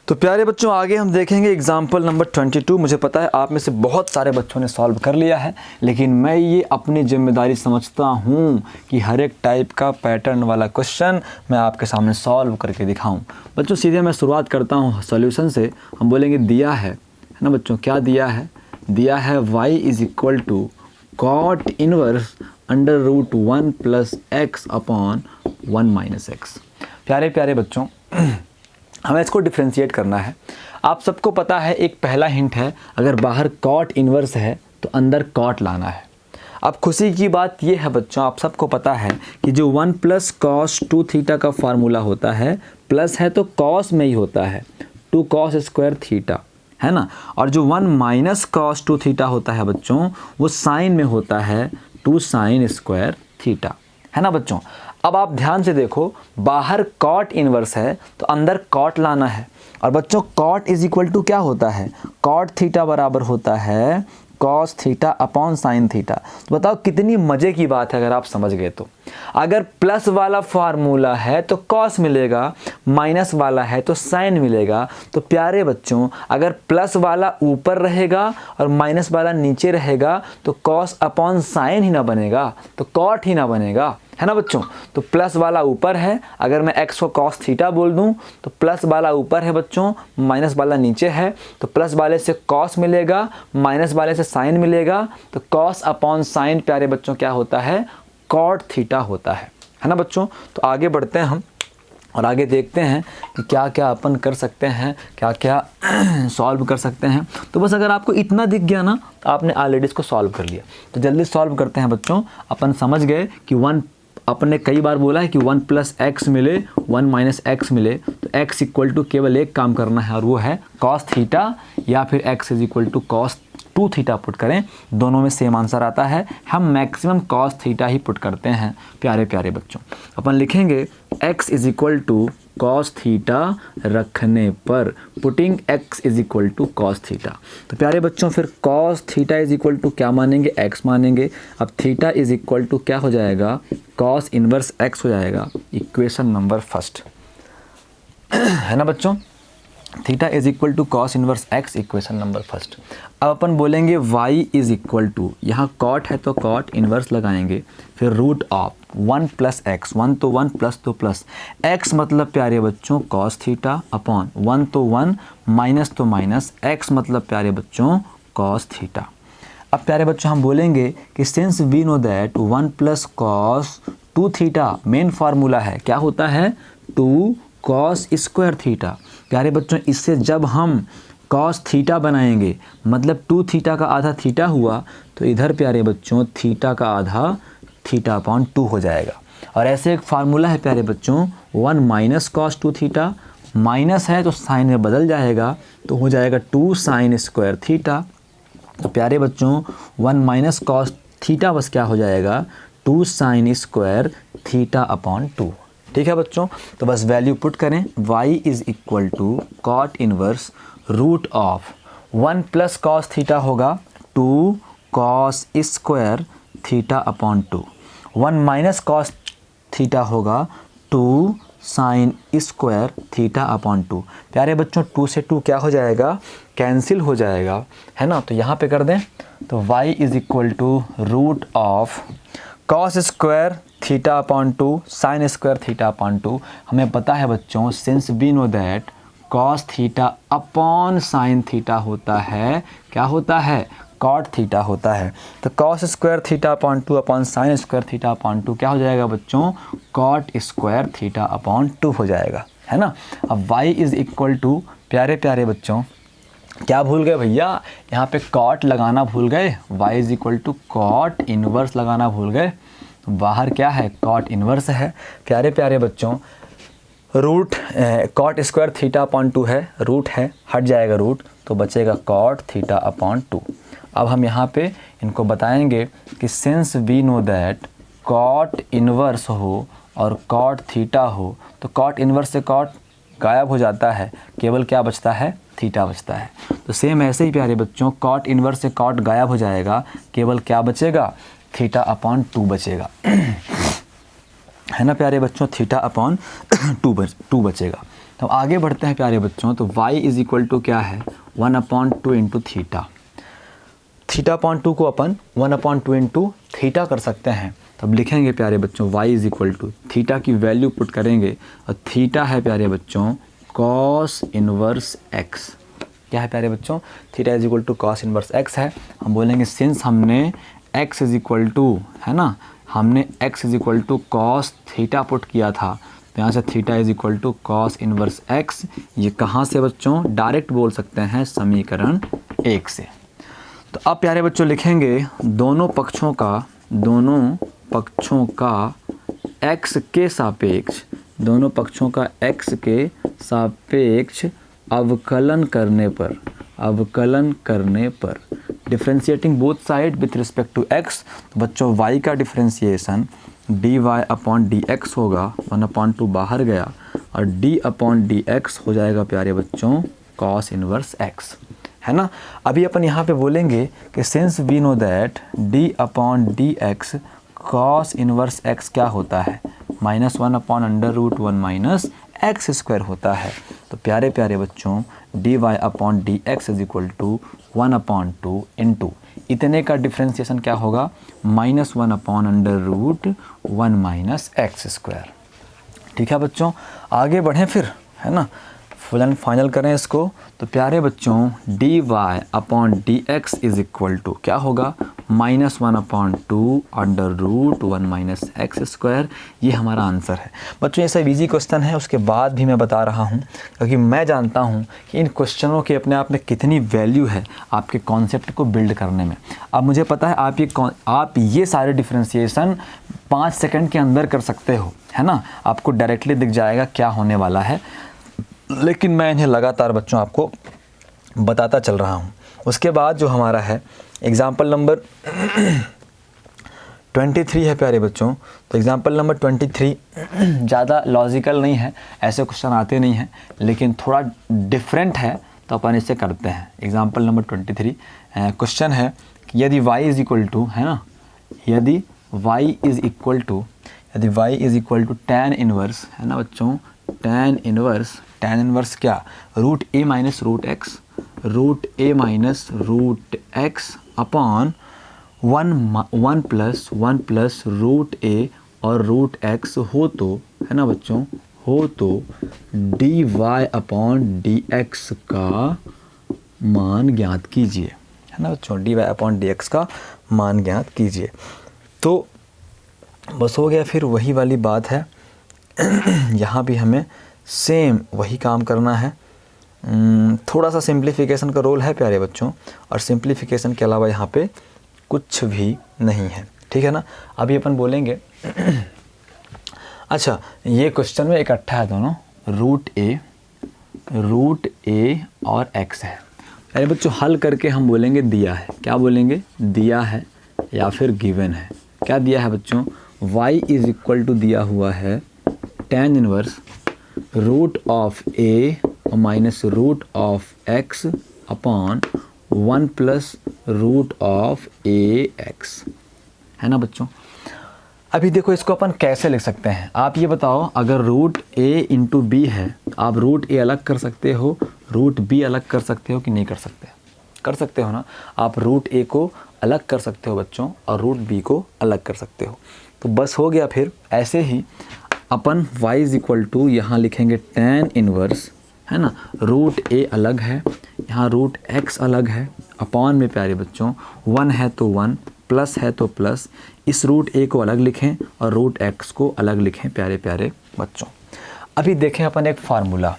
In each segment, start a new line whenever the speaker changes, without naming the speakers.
तो प्यारे बच्चों आगे हम देखेंगे एग्जाम्पल नंबर 22। मुझे पता है आप में से बहुत सारे बच्चों ने सॉल्व कर लिया है, लेकिन मैं ये अपनी जिम्मेदारी समझता हूँ कि हर एक टाइप का पैटर्न वाला क्वेश्चन मैं आपके सामने सॉल्व करके दिखाऊं। बच्चों सीधे मैं शुरुआत करता हूँ सॉल्यूशन से। हम बोलेंगे दिया है ना बच्चों, क्या दिया है? दिया है y is equal to cot inverse under root 1 plus x upon 1 minus x. प्यारे प्यारे बच्चों हमें इसको डिफ्रेंशिएट करना है। आप सबको पता है, एक पहला हिंट है, अगर बाहर कॉट इन्वर्स है तो अंदर कॉट लाना है। अब खुशी की बात यह है बच्चों, आप सबको पता है कि जो 1 प्लस कॉस 2 थीटा का फार्मूला होता है, प्लस है तो कॉस में ही होता है 2 कॉस स्क्वायर थीटा, है ना। और जो 1 माइनस कॉस 2 थीटा होता है बच्चों, वो साइन में होता है 2 साइन स्क्वायर थीटा, है ना बच्चों। अब आप ध्यान से देखो, बाहर कॉट इनवर्स है तो अंदर कॉट लाना है। और बच्चों कॉट इज इक्वल टू क्या होता है? कॉट थीटा बराबर होता है cos theta upon sine theta. तो बताओ कितनी मज़े की बात है अगर आप समझ गए तो। अगर प्लस वाला फार्मूला है तो कॉस मिलेगा, माइनस वाला है तो साइन मिलेगा। तो प्यारे बच्चों अगर प्लस वाला ऊपर रहेगा और माइनस वाला नीचे रहेगा तो कॉस अपॉन साइन ही ना बनेगा, तो कॉट ही ना बनेगा, है ना बच्चों। तो प्लस वाला ऊपर है, अगर मैं x को कॉस थीटा बोल दूं तो प्लस वाला ऊपर है बच्चों, माइनस वाला नीचे है, तो प्लस वाले से कॉस मिलेगा, माइनस वाले से साइन मिलेगा। तो कॉस अपॉन साइन प्यारे बच्चों क्या होता है? कॉट थीटा होता है ना बच्चों। तो आगे बढ़ते हैं हम और आगे देखते हैं कि क्या क्या अपन कर सकते हैं, क्या क्या सॉल्व कर सकते हैं। तो बस अगर आपको इतना दिख गया ना तो आपने ऑलरेडी इसको सॉल्व कर लिया। तो जल्दी सॉल्व करते हैं बच्चों। अपन समझ गए कि अपने कई बार बोला है कि 1 प्लस एक्स मिले 1 माइनस एक्स मिले, तो x इक्वल टू केवल एक काम करना है और वो है कॉस थीटा, या फिर x is equal to cos 2 theta put करें, दोनों में सेम आंसर आता है। हम मैक्सिमम कॉस थीटा ही पुट करते हैं प्यारे प्यारे बच्चों। अपन लिखेंगे x is equal to cos theta रखने पर, putting x is equal to cos theta. तो प्यारे बच्चों फिर cos theta is equal to क्या मानेंगे? x मानेंगे। अब थीटा इज इक्वल टू क्या हो जाएगा? कॉस इनवर्स x हो जाएगा। इक्वेशन नंबर फर्स्ट है ना बच्चों, theta is equal to cos inverse x, equation number first. अब अपन बोलेंगे y इज इक्वल टू, यहाँ कॉट है तो कॉट इनवर्स लगाएंगे, फिर रूट ऑफ 1 प्लस एक्स, 1 तो 1 प्लस तो प्लस, x मतलब प्यारे बच्चों कॉस थीटा अपॉन 1 तो 1 माइनस तो माइनस, x मतलब प्यारे बच्चों कॉस थीटा। अब प्यारे बच्चों हम बोलेंगे कि since we know that 1 plus cos 2 theta main formula है, क्या होता है? 2 कॉस स्क्वायर थीटा। प्यारे बच्चों इससे जब हम कॉस थीटा बनाएंगे, मतलब 2 थीटा का आधा थीटा हुआ, तो इधर प्यारे बच्चों थीटा का आधा थीटा अपॉन 2 हो जाएगा। और ऐसे एक फार्मूला है प्यारे बच्चों 1 माइनस कॉस 2 थीटा, माइनस है तो साइन में बदल जाएगा, तो हो जाएगा 2 साइन स्क्वायर थीटा। तो प्यारे बच्चों 1 माइनस कॉस थीटा बस क्या हो जाएगा? 2 साइन स्क्वायर थीटा अपॉन 2। ठीक है बच्चों, तो बस वैल्यू पुट करें, y is equal to cot inverse root of 1 plus cos theta होगा 2 cos square theta upon 2, 1 minus cos theta होगा 2 साइन स्क्वायर थीटा अपॉन 2। प्यारे बच्चों 2 से 2 क्या हो जाएगा? कैंसिल हो जाएगा, है ना। तो यहाँ पे कर दें, तो y is equal to root of cos square theta upon 2 sine square theta upon 2। हमें पता है बच्चों since we know that cos theta upon sine theta होता है, क्या होता है? कॉट थीटा होता है। तो cos square theta upon 2 upon sine square theta upon 2 क्या हो जाएगा बच्चों? कॉट स्क्वायर थीटा अपॉन 2 हो जाएगा, है ना। अब y इज इक्वल टू प्यारे प्यारे बच्चों क्या भूल गए भैया? यहाँ पे कॉट लगाना भूल गए, y is equal to cot inverse लगाना भूल गए। तो बाहर क्या है? कॉट इनवर्स है प्यारे प्यारे बच्चों। Root cot square theta upon 2 है, रूट है, हट जाएगा रूट, तो बचेगा कॉट थीटा अपॉन 2। अब हम यहाँ पे इनको बताएंगे कि since we know that cot inverse हो और कॉट थीटा हो, तो कॉट इनवर्स से कॉट गायब हो जाता है, केवल क्या बचता है? थीटा बचता है। तो सेम ऐसे ही प्यारे बच्चों कॉट इनवर्स से कॉट गायब हो जाएगा, केवल क्या बचेगा? थीटा अपॉन 2 बचेगा, है ना प्यारे बच्चों, थीटा अपॉन 2 बचेगा। तो आगे बढ़ते हैं प्यारे बच्चों। तो y इज इक्वल टू क्या है 1/2 इंटू थीटा। थीटा अपॉन 2 को अपन 1/2 इंटू थीटा कर सकते हैं। तब लिखेंगे प्यारे बच्चों y is equal to theta की वैल्यू पुट करेंगे और थीटा है प्यारे बच्चों कॉस इनवर्स x। क्या है प्यारे बच्चों? Theta is equal to cos inverse x है। हम बोलेंगे सिंस हमने x इज इक्वल टू है ना, हमने x is equal to cos theta put किया था, तो यहाँ से theta is equal to cos inverse x। ये कहाँ से बच्चों? डायरेक्ट बोल सकते हैं समीकरण 1 से। तो अब प्यारे बच्चों लिखेंगे दोनों पक्षों का x के सापेक्ष, दोनों पक्षों का x के सापेक्ष अवकलन करने पर differentiating both side with respect to x। तो बच्चों y का डिफ्रेंशिएशन dy/dx होगा, 1/2 बाहर गया और d/dx हो जाएगा प्यारे बच्चों cos इनवर्स x, है ना। अभी अपन यहाँ पे बोलेंगे कि since we know that d/dx cos inverse x क्या होता है? -1/√1 - x² होता है। तो प्यारे प्यारे बच्चों dy/dx is equal to 1/2 into इतने का डिफ्रेंशिएशन क्या होगा? -1/√1 - x²। ठीक है बच्चों, आगे बढ़ें फिर, है ना, फुल एंड फाइनल करें इसको। तो प्यारे बच्चों dy/dx इज इक्वल टू क्या होगा? -1/2√1 - x²। ये हमारा आंसर है बच्चों। ये सब इजी क्वेश्चन है, उसके बाद भी मैं बता रहा हूँ क्योंकि मैं जानता हूँ कि इन क्वेश्चनों के अपने आप में कितनी वैल्यू है आपके कॉन्सेप्ट को बिल्ड करने में। अब मुझे पता है आप ये सारे डिफ्रेंशिएशन 5 सेकंड के अंदर कर सकते हो, है ना, आपको डायरेक्टली दिख जाएगा क्या होने वाला है, लेकिन मैं इन्हें लगातार बच्चों आपको बताता चल रहा हूँ। उसके बाद जो हमारा है एग्ज़ाम्पल नंबर 23 है प्यारे बच्चों। तो एग्ज़ाम्पल नंबर 23 ज़्यादा लॉजिकल नहीं है, ऐसे क्वेश्चन आते नहीं हैं, लेकिन थोड़ा डिफरेंट है तो अपन इसे करते हैं। एग्ज़ाम्पल नंबर 23 क्वेश्चन है कि यदि y इज़ इक्वल टू, है ना, यदि y is equal to tan inverse, है ना बच्चों, tan इनवर्स क्या? √a - √x upon 1 plus √a और √x हो तो, है ना बच्चों, हो तो dy/dx का मान ज्ञात कीजिए, है ना बच्चों, dy/dx का मान ज्ञात कीजिए। तो बस हो गया, फिर वही वाली बात है यहाँ भी हमें सेम वही काम करना है। थोड़ा सा सिंप्लीफिकेशन का रोल है प्यारे बच्चों, और सिंप्लीफिकेशन के अलावा यहाँ पे कुछ भी नहीं है, ठीक है ना। अभी अपन बोलेंगे अच्छा, ये क्वेश्चन में इकट्ठा है दोनों, √a और x है। अरे बच्चों हल करके हम बोलेंगे दिया है, क्या बोलेंगे? दिया है या फिर गिवन है। क्या दिया है बच्चों? y इज इक्वल टू दिया हुआ है tan inverse √a minus √x upon 1 plus √ax, है ना बच्चों। अभी देखो इसको अपन कैसे लिख सकते हैं, आप ये बताओ। अगर √a इंटू बी है, आप √a अलग कर सकते हो, √b अलग कर सकते हो कि नहीं कर सकते? कर सकते हो ना। आप √a को अलग कर सकते हो बच्चों और √b को अलग कर सकते हो। तो बस हो गया। फिर ऐसे ही अपन y इज इक्वल टू यहाँ लिखेंगे tan इनवर्स, है ना, √a अलग है, यहाँ √x अलग है, अपॉन में प्यारे बच्चों 1 है तो 1, प्लस है तो प्लस, इस √a को अलग लिखें और √x को अलग लिखें प्यारे प्यारे बच्चों। अभी देखें अपन एक फार्मूला,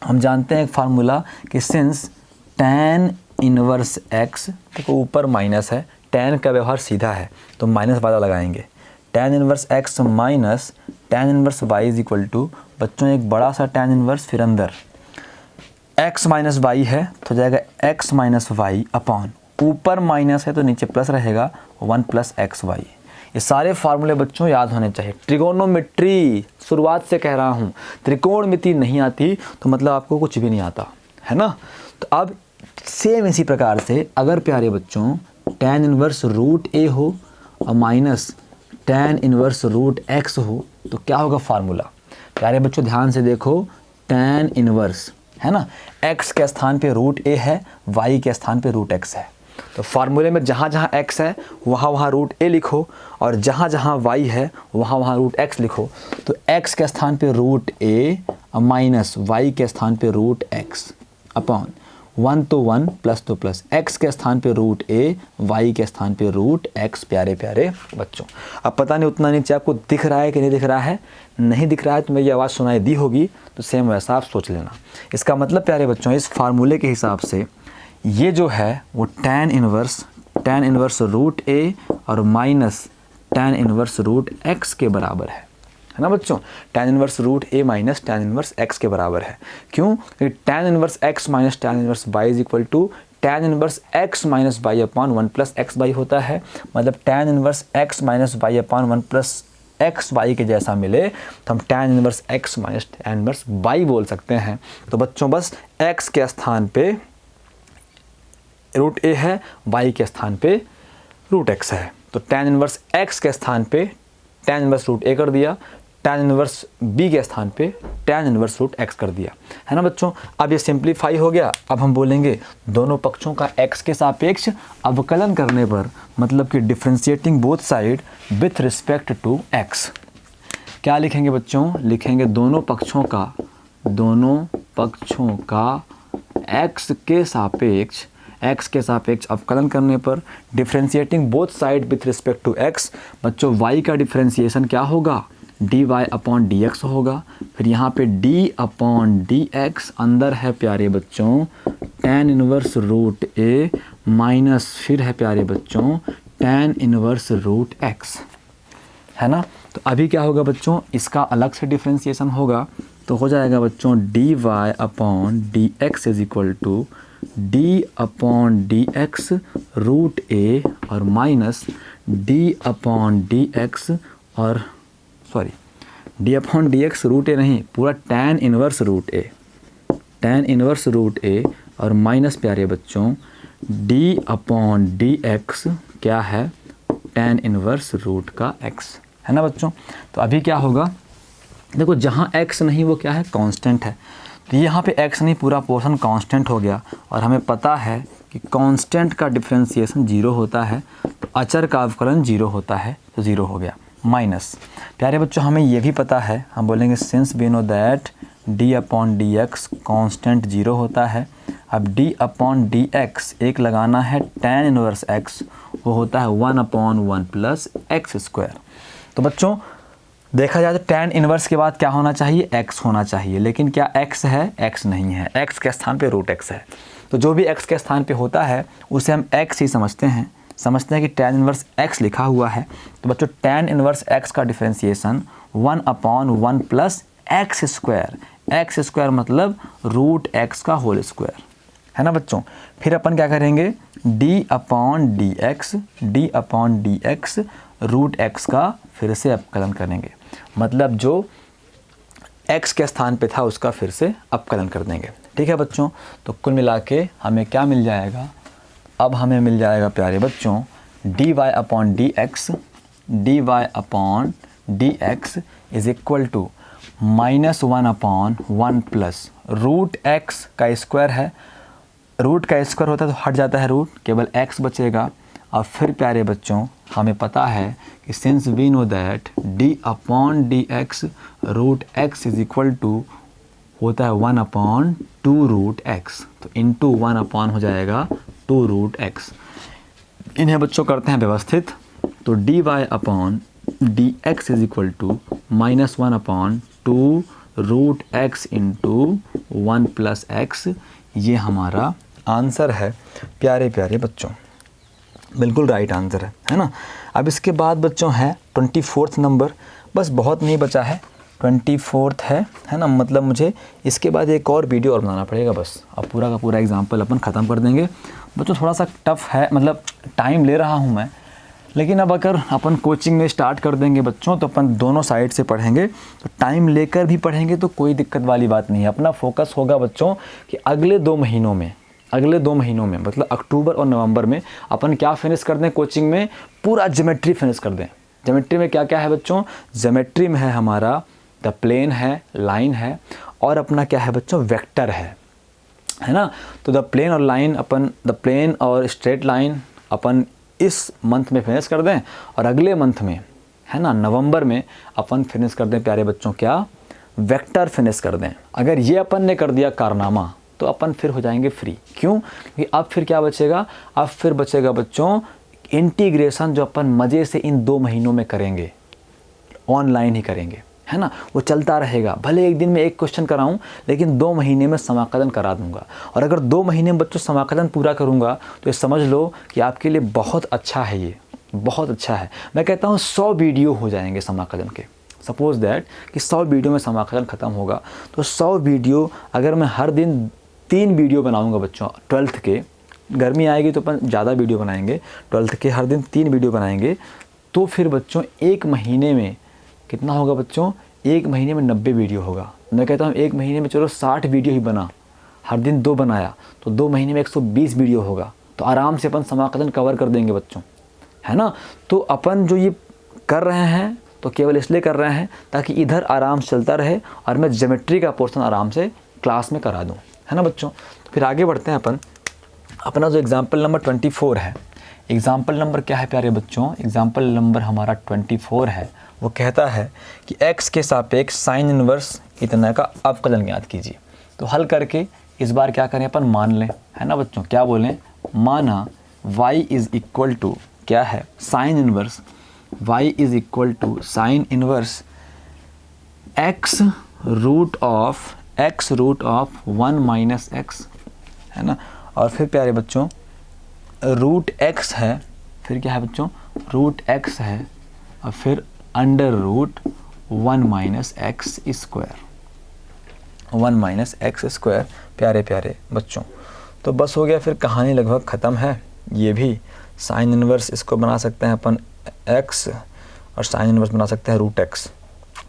हम जानते हैं एक फार्मूला कि सिंस tan इनवर्स x, देखो ऊपर माइनस है, tan का व्यवहार सीधा है तो माइनस वाला लगाएंगे, tan inverse x minus tan inverse y is equal to बच्चों एक बड़ा सा tan इनवर्स, फिर अंदर x माइनस वाई है तो जाएगा x माइनस वाई अपॉन, ऊपर माइनस है तो नीचे प्लस रहेगा 1 प्लस एक्स वाई। ये सारे फार्मूले बच्चों याद होने चाहिए। ट्रिगोनोमेट्री शुरुआत से कह रहा हूँ, त्रिकोणमिति नहीं आती तो मतलब आपको कुछ भी नहीं आता, है ना। तो अब सेम इसी प्रकार से अगर प्यारे बच्चों tan इनवर्स √a हो और माइनस tan इनवर्स √x हो तो क्या होगा फार्मूला? प्यारे बच्चों ध्यान से देखो, tan इनवर्स, है ना, x के स्थान पे रूट a है, y के स्थान पे रूट x है। तो फार्मूले में जहाँ जहाँ x है वहाँ वहाँ रूट a लिखो, और जहाँ जहाँ y है वहाँ वहाँ रूट x लिखो। तो x के स्थान पे रूट a माइनस y के स्थान पे रूट x अपॉन 1 तो 1 प्लस तो प्लस, x के स्थान पे रूट a, y के स्थान पे रूट x। प्यारे प्यारे बच्चों, अब पता नहीं उतना नीचे आपको दिख रहा है कि नहीं दिख रहा है। नहीं दिख रहा है तो मेरी आवाज़ सुनाई दी होगी, तो सेम वैसा आप सोच लेना। इसका मतलब प्यारे बच्चों, इस फार्मूले के हिसाब से ये जो है वो tan इनवर्स रूट a और minus tan inverse root x के बराबर है ना बच्चों। tan inverse root a minus tan inverse x के बराबर है। क्यों? क्योंकि tan inverse x minus tan inverse y is equal to tan inverse x minus y upon 1 plus x y होता है। मतलब tan inverse x minus y upon 1 plus x y के जैसा मिले तो हम tan inverse x minus tan inverse y बोल सकते हैं। तो बच्चों बस x के स्थान पे रूट a है, y के स्थान पे रूट x है। तो tan इनवर्स x के स्थान पे tan इनवर्स रूट a कर दिया, tan इनवर्स b के स्थान पे tan इनवर्स रूट x कर दिया, है ना बच्चों। अब ये सिंप्लीफाई हो गया। अब हम बोलेंगे दोनों पक्षों का x के सापेक्ष अवकलन करने पर, मतलब कि differentiating both side with respect to x। क्या लिखेंगे बच्चों? लिखेंगे दोनों पक्षों का x के सापेक्ष अवकलन करने पर, differentiating both side with respect to x। बच्चों y का डिफरेंशिएशन क्या होगा? dy अपॉन dx होगा। फिर यहाँ पे d अपॉन dx अंदर है प्यारे बच्चों tan inverse root a minus फिर है प्यारे बच्चों tan इनवर्स रूट x, है ना। तो अभी क्या होगा बच्चों? इसका अलग से डिफरेंशिएशन होगा, तो हो जाएगा बच्चों dy upon dx is equal to d upon dx root a और माइनस d अपॉन dx और d upon dx root a नहीं, पूरा tan इनवर्स रूट a और माइनस प्यारे बच्चों d अपॉन dx क्या है? tan इनवर्स रूट का x, है ना बच्चों। तो अभी क्या होगा? देखो जहाँ x नहीं वो क्या है? कांस्टेंट है। तो यहाँ पे x नहीं, पूरा पोर्शन कांस्टेंट हो गया, और हमें पता है कि कांस्टेंट का डिफरेंशिएशन 0 होता है, तो अचर का अवकलन 0 होता है, तो 0 हो गया। माइनस प्यारे बच्चों हमें ये भी पता है, हम बोलेंगे since we know that d upon dx constant 0 होता है। अब d अपॉन dx एक लगाना है tan इनवर्स x, वो होता है 1 अपॉन 1 प्लस एक्स स्क्वायर। तो बच्चों देखा जाए तो tan इनवर्स के बाद क्या होना चाहिए? x होना चाहिए, लेकिन क्या x है? x नहीं है, x के स्थान पे रूट x है। तो जो भी x के स्थान पे होता है उसे हम x ही समझते हैं कि tan इनवर्स x लिखा हुआ है। तो बच्चों tan इनवर्स x का differentiation 1 upon 1 plus x square मतलब रूट x का होल स्क्वायर, है ना बच्चों। फिर अपन क्या करेंगे? d upon dx root x का फिर से अवकलन करेंगे, मतलब जो x के स्थान पे था उसका फिर से अवकलन कर देंगे। ठीक है बच्चों, तो कुल मिला के हमें क्या मिल जाएगा? अब हमें मिल जाएगा प्यारे बच्चों dy upon dx is equal to minus 1 upon 1 plus root x का स्क्वायर है। रूट का स्क्वायर होता है तो हट जाता है रूट, केवल x बचेगा। अब फिर प्यारे बच्चों हमें पता है कि since we know that d upon dx root x is equal to होता है 1 अपॉन 2 रूट x, तो इंटू 1 अपॉन हो जाएगा 2 रूट x। इन्हें बच्चों करते हैं व्यवस्थित, तो dy upon dx is equal to minus 1 upon 2 root x into 1 plus x। ये हमारा आंसर है प्यारे प्यारे बच्चों, बिल्कुल राइट आंसर है ना। अब इसके बाद बच्चों है 24th नंबर, बस बहुत नहीं बचा है, 24th है ना। मतलब मुझे इसके बाद एक और वीडियो और बनाना पड़ेगा बस, अब पूरा का पूरा एग्जाम्पल अपन ख़त्म कर देंगे। बच्चों थोड़ा सा टफ है, मतलब टाइम ले रहा हूँ मैं, लेकिन अब अगर अपन कोचिंग में स्टार्ट कर देंगे बच्चों तो अपन दोनों साइड से पढ़ेंगे, तो टाइम लेकर भी पढ़ेंगे तो कोई दिक्कत वाली बात नहीं है। अपना फोकस होगा बच्चों कि अगले 2 महीनों में मतलब अक्टूबर और नवंबर में अपन क्या फिनिश कर दें कोचिंग में? पूरा ज्योमेट्री फिनिश कर दें। ज्योमेट्री में क्या क्या है बच्चों? ज्योमेट्री में है हमारा द प्लेन है, लाइन है, और अपना क्या है बच्चों, वेक्टर है ना। तो द प्लेन और स्ट्रेट लाइन अपन इस मंथ में फिनिश कर दें और अगले मंथ में है ना, नवंबर में अपन फिनिश कर दें प्यारे बच्चों, क्या, वेक्टर फिनिश कर दें। अगर ये अपन ने कर दिया कारनामा तो अपन फिर हो जाएंगे फ्री। क्यों? क्योंकि अब फिर क्या बचेगा, अब फिर बचेगा बच्चों इंटीग्रेशन, जो अपन मज़े से इन 2 महीनों में करेंगे, ऑनलाइन ही करेंगे, है ना। वो चलता रहेगा, भले एक दिन में एक क्वेश्चन कराऊं, लेकिन 2 महीने में समाकलन करा दूंगा। और अगर 2 महीने में बच्चों समाकलन पूरा करूंगा तो ये समझ लो कि आपके लिए बहुत अच्छा है, ये बहुत अच्छा है। मैं कहता हूँ 100 वीडियो हो जाएंगे समाकलन के। सपोज़ दैट कि 100 वीडियो में समाकलन ख़त्म होगा, तो 100 वीडियो अगर मैं हर दिन 3 वीडियो बनाऊँगा बच्चों, 12th के, गर्मी आएगी तो अपन ज़्यादा वीडियो बनाएंगे, 12th के हर दिन 3 वीडियो बनाएंगे, तो फिर बच्चों 1 महीने में कितना होगा बच्चों, 1 महीने में 90 वीडियो होगा। मैं कहता हूँ 1 महीने में चलो 60 वीडियो ही बना, हर दिन 2 बनाया, तो 2 महीने में 120 वीडियो होगा। तो आराम से अपन समाकलन कवर कर देंगे बच्चों, है ना। तो अपन जो ये कर रहे हैं तो केवल इसलिए कर रहे हैं ताकि इधर आराम से चलता रहे और मैं ज्योमेट्री का पोर्शन आराम से क्लास में करा दूँ, है ना बच्चों। तो फिर आगे बढ़ते हैं अपन। अपना जो एग्जाम्पल नंबर 24 है, एग्जाम्पल नंबर क्या है प्यारे बच्चों, एग्जाम्पल नंबर हमारा 24 है। वो कहता है कि x के सापेक्ष साइन इनवर्स इतना का अवकलन ज्ञात कीजिए। तो हल करके इस बार क्या करें अपन, मान लें, है ना बच्चों, क्या बोलें, माना y इज़ इक्वल टू क्या है, sine inverse, y is equal to sine inverse x root of 1 minus x, है ना। और फिर प्यारे बच्चों रूट x है, फिर क्या है बच्चों, रूट x है, और फिर under root 1 minus x square, 1 minus x square. प्यारे प्यारे बच्चों, तो बस हो गया, फिर कहानी लगभग ख़त्म है। ये भी साइन इनवर्स इसको बना सकते हैं अपन x, और साइन इनवर्स बना सकते हैं रूट x,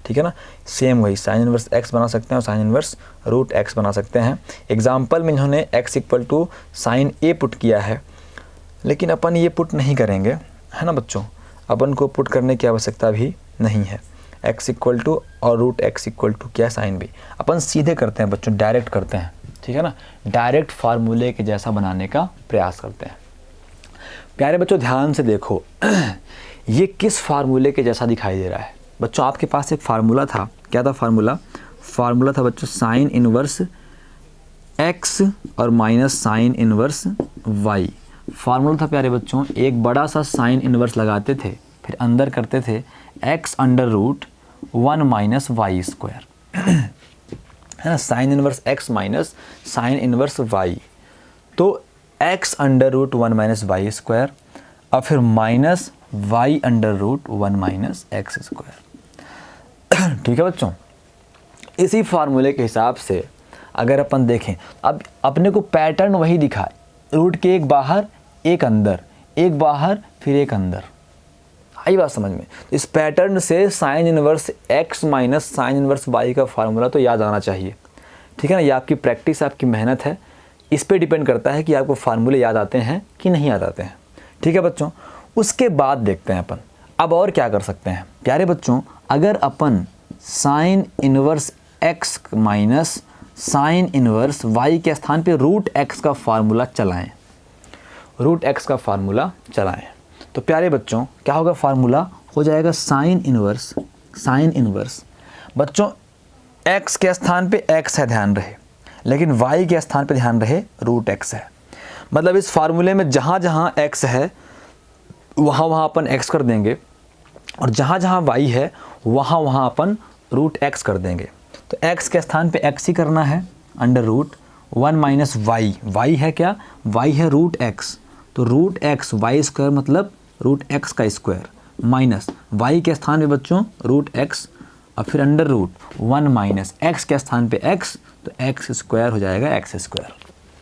ठीक है ना। सेम वही साइन इनवर्स x बना सकते हैं और साइन इनवर्स रूट x बना सकते हैं। एग्जाम्पल में इन्होंने x equal to sine a put किया है, लेकिन अपन ये पुट नहीं करेंगे, है ना बच्चों। अपन को पुट करने की आवश्यकता भी नहीं है। x इक्वल टू और रूट x इक्वल टू क्या, साइन b। अपन सीधे करते हैं बच्चों, डायरेक्ट करते हैं, ठीक है ना, डायरेक्ट फार्मूले के जैसा बनाने का प्रयास करते हैं। प्यारे बच्चों ध्यान से देखो ये किस फार्मूले के जैसा दिखाई दे रहा है बच्चों। आपके पास एक फार्मूला था, क्या था फार्मूला, फार्मूला था बच्चों साइन इनवर्स x और minus sine inverse y। Formula था प्यारे बच्चों, एक बड़ा सा साइन इनवर्स लगाते थे, फिर अंदर करते थे x under root 1 minus y square, है ना, sine inverse x minus sine inverse y। तो x under root 1 minus y square, और फिर minus y under root 1 minus x square. ठीक है बच्चों, इसी फार्मूले के हिसाब से अगर अपन देखें, अब अपने को पैटर्न वही दिखा, रूट के एक बाहर एक अंदर, एक बाहर फिर एक अंदर, आई बात समझ में। इस पैटर्न से sign inverse x minus sine inverse y का फार्मूला तो याद आना चाहिए, ठीक है ना। ये आपकी प्रैक्टिस, आपकी मेहनत है, इस पे डिपेंड करता है कि आपको फार्मूले याद आते हैं कि नहीं याद आते हैं, ठीक है बच्चों। उसके बाद देखते हैं अपन अब और क्या कर सकते हैं। प्यारे बच्चों, अगर अपन sine inverse x minus sine inverse y के स्थान पे रूट x का फार्मूला चलाएं, रूट x का फार्मूला चलाएं, तो प्यारे बच्चों क्या होगा, फार्मूला हो जाएगा साइन इनवर्स बच्चों x के स्थान पे x है, ध्यान रहे, लेकिन y के स्थान पे ध्यान रहे रूट x है। मतलब इस फार्मूले में जहाँ जहाँ x है वहाँ वहाँ अपन x कर देंगे, और जहाँ जहाँ y है वहाँ वहाँ अपन रूट x कर देंगे। तो x के स्थान पे x ही करना है, under root 1 minus y, y है क्या, y है रूट x, तो रूट x वाई स्क्वायर मतलब रूट x का स्क्वायर, माइनस y के स्थान पे बच्चों रूट x, और फिर अंडर रूट 1 माइनस x के स्थान पे x, तो x स्क्वायर हो जाएगा x स्क्वायर।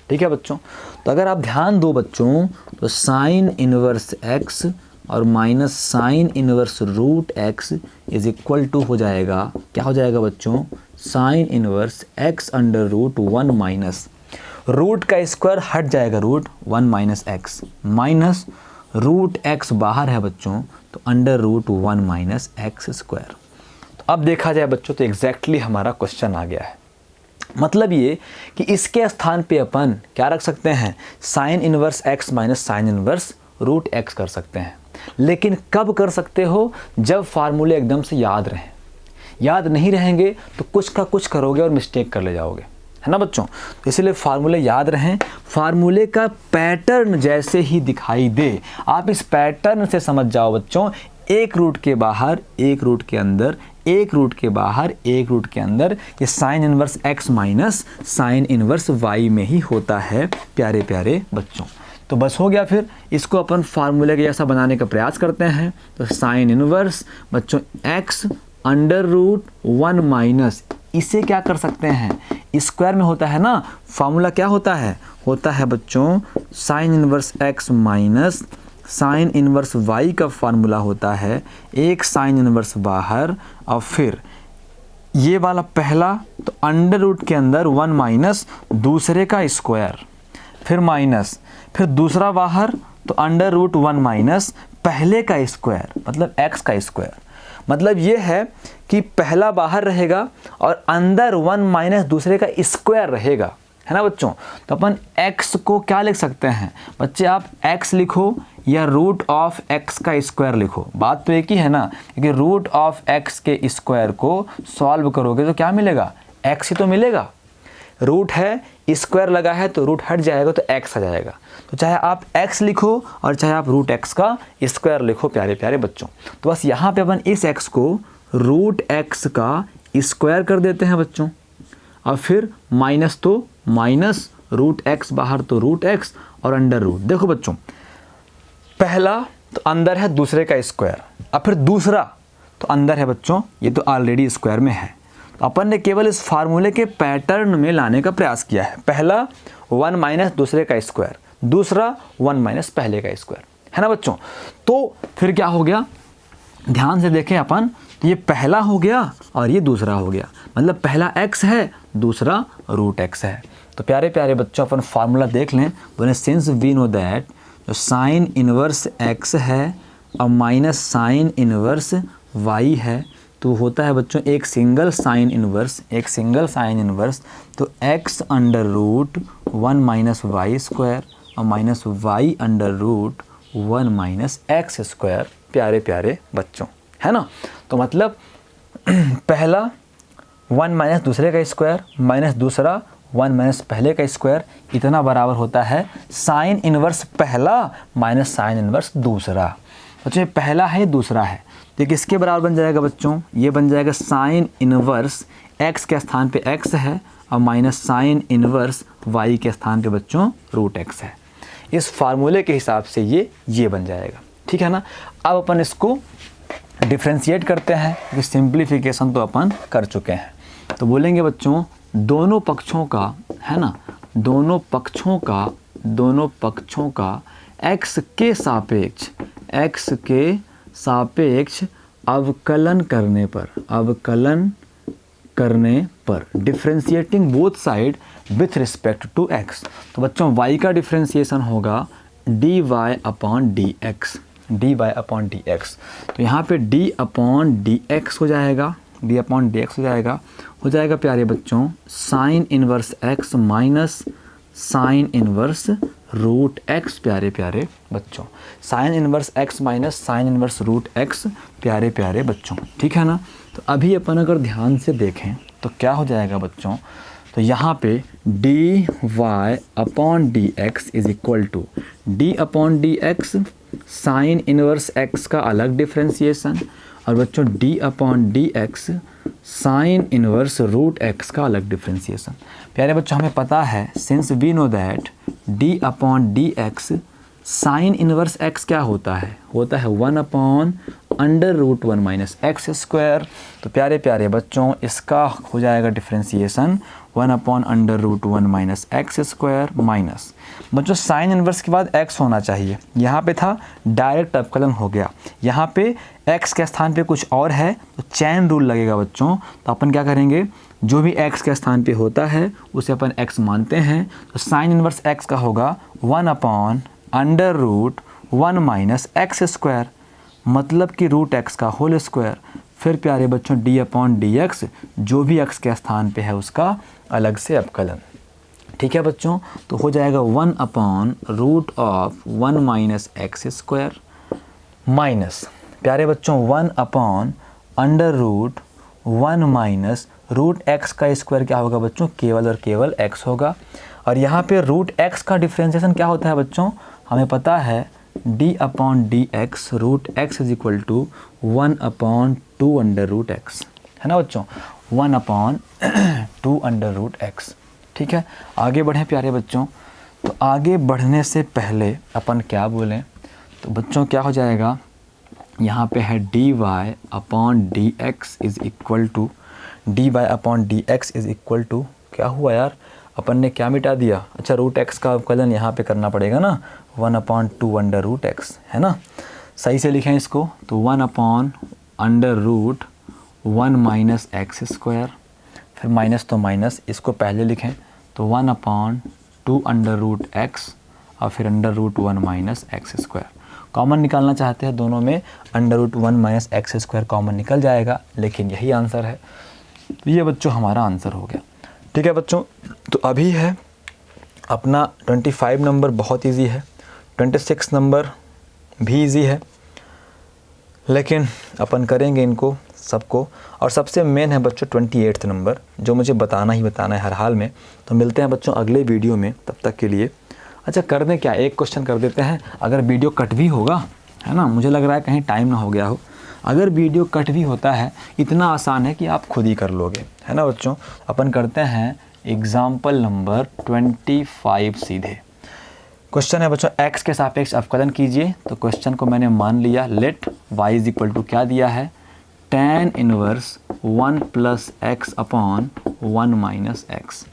ठीक है बच्चों, तो अगर आप ध्यान दो बच्चों, तो साइन इनवर्स x और minus sine inverse root x is equal to हो जाएगा, क्या हो जाएगा बच्चों, sine inverse x under root 1 minus root का स्क्वायर हट जाएगा root 1 minus x, minus root x बाहर है बच्चों, तो under root 1 minus x square. तो अब देखा जाए बच्चों, तो एग्जैक्टली हमारा क्वेश्चन आ गया है, मतलब ये कि इसके स्थान पे अपन क्या रख सकते हैं, sine inverse x minus sine inverse root x कर सकते हैं। लेकिन कब कर सकते हो, जब फार्मूले एकदम से याद रहें। याद नहीं रहेंगे तो कुछ का कुछ करोगे और मिस्टेक कर ले जाओगे, है ना बच्चों। तो इसलिए फार्मूले याद रहें, फार्मूले का पैटर्न जैसे ही दिखाई दे आप इस पैटर्न से समझ जाओ बच्चों, एक रूट के बाहर एक रूट के अंदर, एक रूट के बाहर एक रूट के अंदर, ये sign inverse x minus sine inverse y में ही होता है प्यारे प्यारे बच्चों। तो बस हो गया, फिर इसको अपन फार्मूले के जैसा बनाने का प्रयास करते हैं। तो साइन इनवर्स बच्चों x अंडर रूट 1 माइनस, इसे क्या कर सकते हैं, स्क्वायर में होता है ना, फार्मूला क्या होता है बच्चों sine inverse x minus sine inverse y का फार्मूला होता है, एक साइन इनवर्स बाहर और फिर ये वाला पहला, तो अंडर रूट के अंदर 1 माइनस दूसरे का स्क्वायर, फिर माइनस, फिर दूसरा बाहर, तो अंडर रूट 1 माइनस पहले का स्क्वायर मतलब x का स्क्वायर। मतलब ये है कि पहला बाहर रहेगा और अंदर 1 माइनस दूसरे का स्क्वायर रहेगा, है ना बच्चों। तो अपन x को क्या लिख सकते हैं बच्चे, आप x लिखो या रूट ऑफ x का स्क्वायर लिखो, बात तो एक ही है ना, क्योंकि रूट ऑफ x के स्क्वायर को सॉल्व करोगे तो क्या मिलेगा, x ही तो मिलेगा। रूट है, स्क्वायर लगा है तो रूट हट जाएगा तो x आ जाएगा। तो चाहे आप x लिखो और चाहे आप रूट x का स्क्वायर लिखो प्यारे प्यारे बच्चों। तो बस यहाँ पे अपन इस x को रूट x का स्क्वायर कर देते हैं बच्चों, और फिर माइनस तो माइनस, रूट x बाहर तो रूट x और अंडर रूट। देखो बच्चों, पहला तो अंदर है दूसरे का स्क्वायर, और फिर दूसरा तो अंदर है बच्चों, ये तो ऑलरेडी स्क्वायर में है। तो अपन ने केवल इस फार्मूले के पैटर्न में लाने का प्रयास किया है। पहला 1 माइनस दूसरे का स्क्वायर, दूसरा 1 माइनस पहले का स्क्वायर, है ना बच्चों। तो फिर क्या हो गया, ध्यान से देखें अपन, तो ये पहला हो गया और ये दूसरा हो गया, मतलब पहला x है दूसरा रूट x है। तो प्यारे प्यारे बच्चों अपन फार्मूला देख लें, बोले सिंस वी नो दैट जो साइन इनवर्स x है और माइनस साइन इनवर्स y है, तो होता है बच्चों एक सिंगल साइन इनवर्स, एक सिंगल साइन इनवर्स, तो x under root 1 minus y square और minus y under root 1 minus x square प्यारे प्यारे बच्चों, है ना। तो मतलब पहला 1 माइनस दूसरे का स्क्वायर माइनस दूसरा 1 माइनस पहले का स्क्वायर, इतना बराबर होता है साइन इनवर्स पहला माइनस साइन इनवर्स दूसरा। बच्चों ये पहला है दूसरा है, तो किसके बराबर बन जाएगा बच्चों, ये बन जाएगा साइन इनवर्स x के स्थान पे x है और माइनस साइन इनवर्स y के स्थान पे बच्चों रूट x है। इस फार्मूले के हिसाब से ये बन जाएगा, ठीक है ना। अब अपन इसको डिफ्रेंशिएट करते हैं, क्योंकि सिंप्लीफिकेशन तो अपन कर चुके हैं। तो बोलेंगे बच्चों दोनों पक्षों का, है ना, दोनों पक्षों का x के सापेक्ष अवकलन करने पर differentiating both side with respect to x। तो बच्चों y का डिफ्रेंशिएशन होगा dy अपॉन dx, तो यहाँ पे d अपॉन dx हो जाएगा, हो जाएगा प्यारे बच्चों sine inverse x minus sine inverse root x प्यारे प्यारे बच्चों, sine inverse x minus sine inverse root x प्यारे प्यारे बच्चों, ठीक है ना। तो अभी अपन अगर ध्यान से देखें तो क्या हो जाएगा बच्चों, तो यहाँ पे dy upon dx is equal to d upon dx sine inverse x का अलग डिफ्रेंशिएशन, और बच्चों d upon dx sine inverse root x का अलग डिफ्रेंशिएशन। प्यारे बच्चों हमें पता है since we know that d upon dx sine inverse x क्या होता है 1 upon under root 1 minus x square. तो प्यारे प्यारे बच्चों इसका हो जाएगा differentiation 1 upon under root 1 minus x square minus, बच्चों साइन इनवर्स के बाद x होना चाहिए, यहाँ पे था डायरेक्ट अवकलन हो गया, यहाँ पे x के स्थान पे कुछ और है तो चैन रूल लगेगा बच्चों। तो अपन क्या करेंगे, जो भी x के स्थान पे होता है उसे अपन x मानते हैं, तो साइन इनवर्स x का होगा 1 upon under root 1 minus x square, मतलब कि रूट x का होल स्क्वायर। फिर प्यारे बच्चों d/dx जो भी x के स्थान पे है उसका अलग से अवकलन। ठीक है बच्चों, तो हो जाएगा 1/√1 माइनस एक्स स्क्वायर माइनस प्यारे बच्चों 1/√1 माइनस रूट एक्स का स्क्वायर क्या होगा बच्चों, केवल और केवल x होगा। और यहाँ पे रूट एक्स का डिफ्रेंसिएशन क्या होता है बच्चों, हमें पता है d/dx root x is equal to 1/2√x है ना बच्चों, 1/2√x। ठीक है, आगे बढ़ें प्यारे बच्चों। तो आगे बढ़ने से पहले अपन क्या बोलें, तो बच्चों क्या हो जाएगा, यहाँ पे है dy/dx is equal to dy/dx is equal to क्या हुआ यार, अपन ने क्या मिटा दिया, अच्छा रूट एक्स का अवकलन यहाँ पे करना पड़ेगा ना, 1/2√x है ना। सही से लिखें इसको, तो 1/√1 माइनस एक्स स्क्वायर, फिर माइनस तो माइनस, इसको पहले लिखें तो 1/2√x और फिर √1 माइनस एक्स स्क्वायर। कॉमन निकालना चाहते हैं दोनों में, √1 माइनस एक्स स्क्वायर कॉमन निकल जाएगा, लेकिन यही आंसर है। तो ये बच्चों हमारा आंसर हो गया। ठीक है बच्चों, तो अभी है अपना 25 नंबर बहुत इजी है, 26 नंबर भी इजी है, लेकिन अपन करेंगे इनको सबको। और सबसे मेन है बच्चों 28 नंबर, जो मुझे बताना ही बताना है हर हाल में। तो मिलते हैं बच्चों अगले वीडियो में, तब तक के लिए अच्छा कर दें क्या, एक क्वेश्चन कर देते हैं, अगर वीडियो कट भी होगा है ना, मुझे लग रहा है कहीं टाइम ना हो गया हो, अगर वीडियो कट भी होता है इतना आसान है कि आप खुद ही कर लोगे है ना बच्चों। अपन करते हैं एग्जाम्पल नंबर 25 सीधे। क्वेश्चन है बच्चों x के सापेक्ष अवकलन कीजिए। तो क्वेश्चन को मैंने मान लिया, let y is equal to क्या दिया है, tan inverse 1 plus x upon 1 minus x,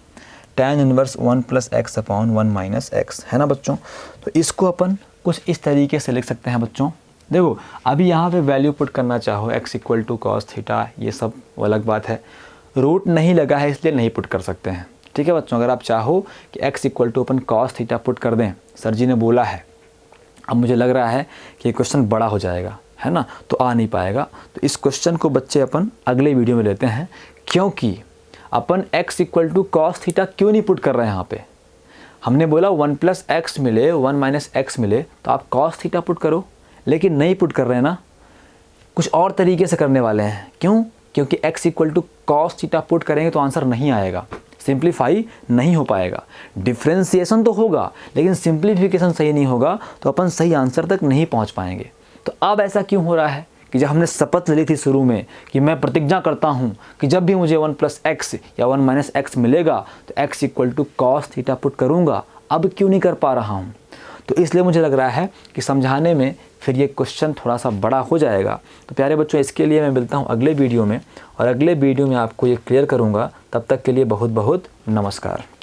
tan inverse 1 plus x upon 1 minus x है ना बच्चों। तो इसको अपन कुछ इस तरीके से लिख सकते हैं बच्चों। देखो अभी यहाँ पे वैल्यू पुट करना चाहो x equal to cos theta, ये सब अलग बात है, रूट नहीं लगा है इसलिए नहीं पुट कर सकते हैं। ठीक है बच्चों, अगर आप चाहो कि x इक्वल टू अपन कॉस थीटा पुट कर दें, सर जी ने बोला है, अब मुझे लग रहा है कि ये क्वेश्चन बड़ा हो जाएगा है ना, तो आ नहीं पाएगा। तो इस क्वेश्चन को बच्चे अपन अगले वीडियो में लेते हैं, क्योंकि अपन x equal to cos theta क्यों नहीं पुट कर रहे हैं। यहाँ पे हमने बोला 1 प्लस एक्स मिले 1 माइनस एक्स मिले तो आप कॉस थीटा पुट करो, लेकिन नहीं पुट कर रहे हैं ना, कुछ और तरीके से करने वाले हैं। क्यों, क्योंकि x equal to cos theta put करेंगे तो आंसर नहीं आएगा, सिंप्लीफाई नहीं हो पाएगा। डिफ्रेंसिएशन तो होगा लेकिन सिंप्लीफिकेशन सही नहीं होगा, तो अपन सही आंसर तक नहीं पहुंच पाएंगे। तो अब ऐसा क्यों हो रहा है कि जब हमने शपथ ली थी शुरू में कि मैं प्रतिज्ञा करता हूं कि जब भी मुझे 1 प्लस एक्स या 1 माइनस एक्स मिलेगा तो x equal to cos theta put करूँगा, अब क्यों नहीं कर पा रहा हूँ। तो इसलिए मुझे लग रहा है कि समझाने में फिर ये क्वेश्चन थोड़ा सा बड़ा हो जाएगा। तो प्यारे बच्चों इसके लिए मैं मिलता हूँ अगले वीडियो में, और अगले वीडियो में आपको ये क्लियर करूँगा। तब तक के लिए बहुत बहुत नमस्कार।